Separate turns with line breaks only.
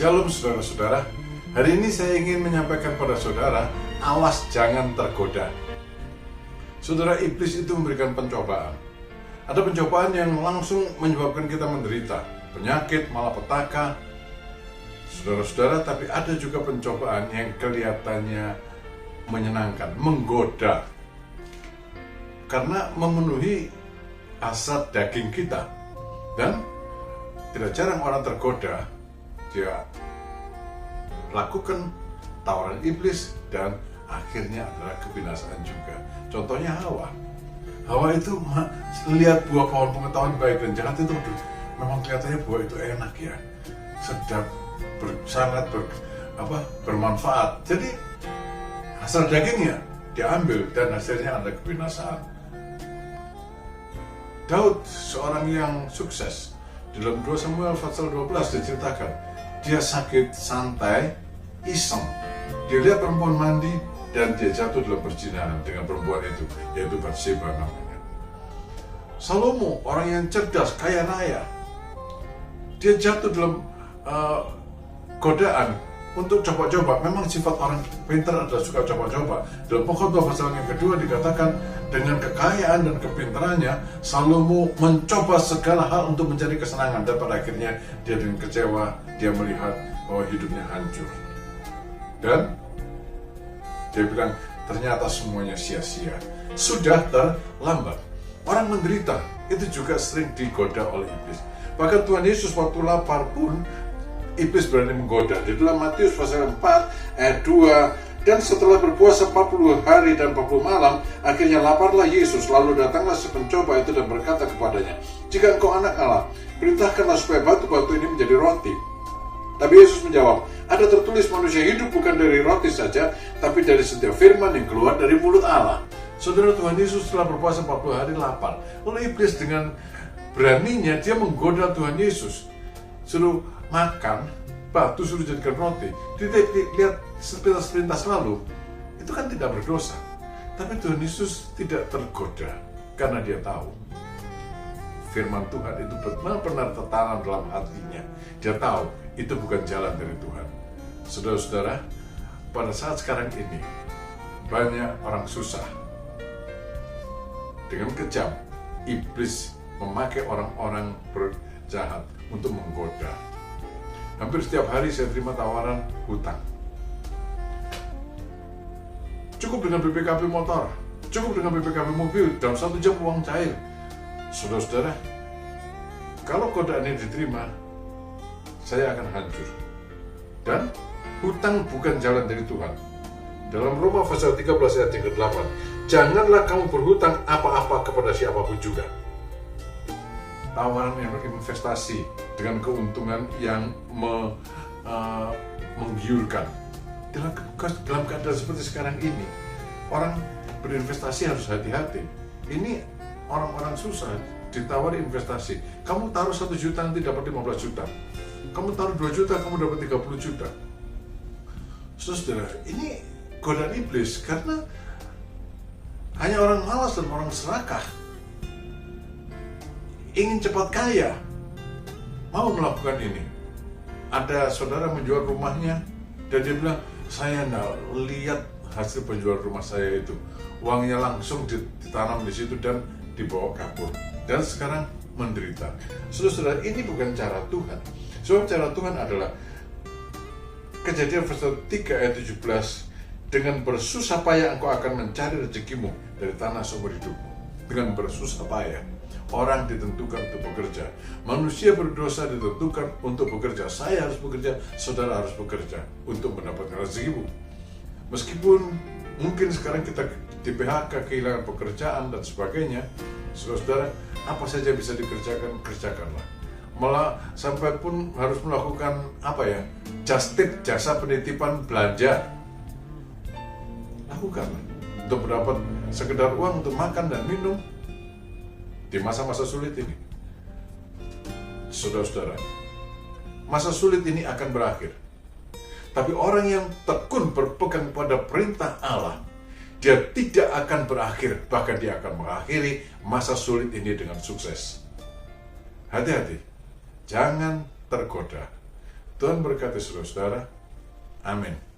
Shalom saudara-saudara. Hari ini saya ingin menyampaikan pada saudara, awas jangan tergoda. Saudara, iblis itu memberikan pencobaan. Ada pencobaan yang langsung menyebabkan kita menderita, penyakit, malapetaka. Saudara-saudara, tapi ada juga pencobaan yang kelihatannya menyenangkan, menggoda. Karena memenuhi hasrat daging kita. Dan tidak jarang orang tergoda, dia lakukan tawaran iblis dan akhirnya adalah kebinasaan juga. Contohnya Hawa. Hawa itu lihat buah pohon pengetahuan baik dan jahat itu, memang kelihatannya buah itu enak ya, sedap, sangat bermanfaat. Jadi hasil dagingnya diambil dan hasilnya ada kebinasaan. Daud, seorang yang sukses, dalam 2 Samuel pasal 12 diceritakan, dia sakit santai, iseng. Dia lihat perempuan mandi dan dia jatuh dalam perzinahan dengan perempuan itu, yaitu Batseba namanya. Salomo, orang yang cerdas, kaya raya, dia jatuh dalam godaan untuk coba-coba. Memang sifat orang pintar adalah suka coba-coba. Dalam Pengkhotbah pasal yang kedua dikatakan, dengan kekayaan dan kepintarannya, Salomo mencoba segala hal untuk mencari kesenangan, dan pada akhirnya dia dengan kecewa, dia melihat bahwa hidupnya hancur. Dan dia bilang, ternyata semuanya sia-sia. Sudah terlambat. Orang menderita itu juga sering digoda oleh iblis. Bahkan Tuhan Yesus waktu lapar pun iblis berani menggoda. Di dalam Matius pasal 4 ayat 2, dan setelah berpuasa 40 hari dan 40 malam, akhirnya laparlah Yesus. Lalu datanglah si pencoba itu dan berkata kepadanya, jika engkau anak Allah, perintahkanlah supaya batu-batu ini menjadi roti. Tapi Yesus menjawab, ada tertulis manusia hidup bukan dari roti saja, tapi dari setiap firman yang keluar dari mulut Allah. Saudara, Tuhan Yesus setelah berpuasa 40 hari lapar. Lalu iblis dengan beraninya dia menggoda Tuhan Yesus. Suruh makan, batu suruh jadikan roti. Lihat sepintas lalu, itu kan tidak berdosa. Tapi Tuhan Yesus tidak tergoda karena dia tahu firman Tuhan itu benar-benar tertanam dalam hatinya. Dia tahu itu bukan jalan dari Tuhan. Saudara-saudara, pada saat sekarang ini banyak orang susah. Dengan kejam, iblis memakai orang-orang berjahat untuk menggoda. Hampir setiap hari saya terima tawaran hutang. Cukup dengan BPKB motor, cukup dengan BPKB mobil, dalam 1 jam uang cair. Saudara-saudara, kalau godaan ini diterima, saya akan hancur. Dan hutang bukan jalan dari Tuhan. Dalam Roma pasal 13 ayat 8, janganlah kamu berhutang apa-apa kepada siapapun juga. Tawaran yang investasi dengan keuntungan yang menggiurkan. Dalam keadaan seperti sekarang ini, orang berinvestasi harus hati-hati. Ini orang-orang susah ditawari investasi. Kamu taruh 1 juta nanti dapat 15 juta. Kamu taruh 2 juta kamu dapat 30 juta. Saudara, ini godaan iblis karena hanya orang malas dan orang serakah ingin cepat kaya mau melakukan ini. Ada saudara menjual rumahnya dan dia bilang, saya lihat hasil penjualan rumah saya itu, uangnya langsung ditanam di situ dan dibawa kabur, dan sekarang menderita. Saudara, ini bukan cara Tuhan. Sebab cara Tuhan adalah Kejadian pasal 3 ayat 17, dengan bersusah payah engkau akan mencari rezekimu dari tanah seumur hidupmu. Dengan bersusah payah, orang ditentukan untuk bekerja. Manusia berdosa ditentukan untuk bekerja. Saya harus bekerja, saudara harus bekerja untuk mendapatkan rezekimu. Meskipun mungkin sekarang kita di PHK, kehilangan pekerjaan dan sebagainya, saudara, apa saja bisa dikerjakan, kerjakanlah. Malah sampai pun harus melakukan just tip, jasa penitipan belanja. Lakukanlah untuk mendapat sekedar uang untuk makan dan minum di masa-masa sulit ini. Saudara-saudara, masa sulit ini akan berakhir. Tapi orang yang tekun berpegang pada perintah Allah, dia tidak akan berakhir, bahkan dia akan mengakhiri masa sulit ini dengan sukses. Hati-hati, jangan tergoda. Tuhan berkati saudara-saudara. Amin.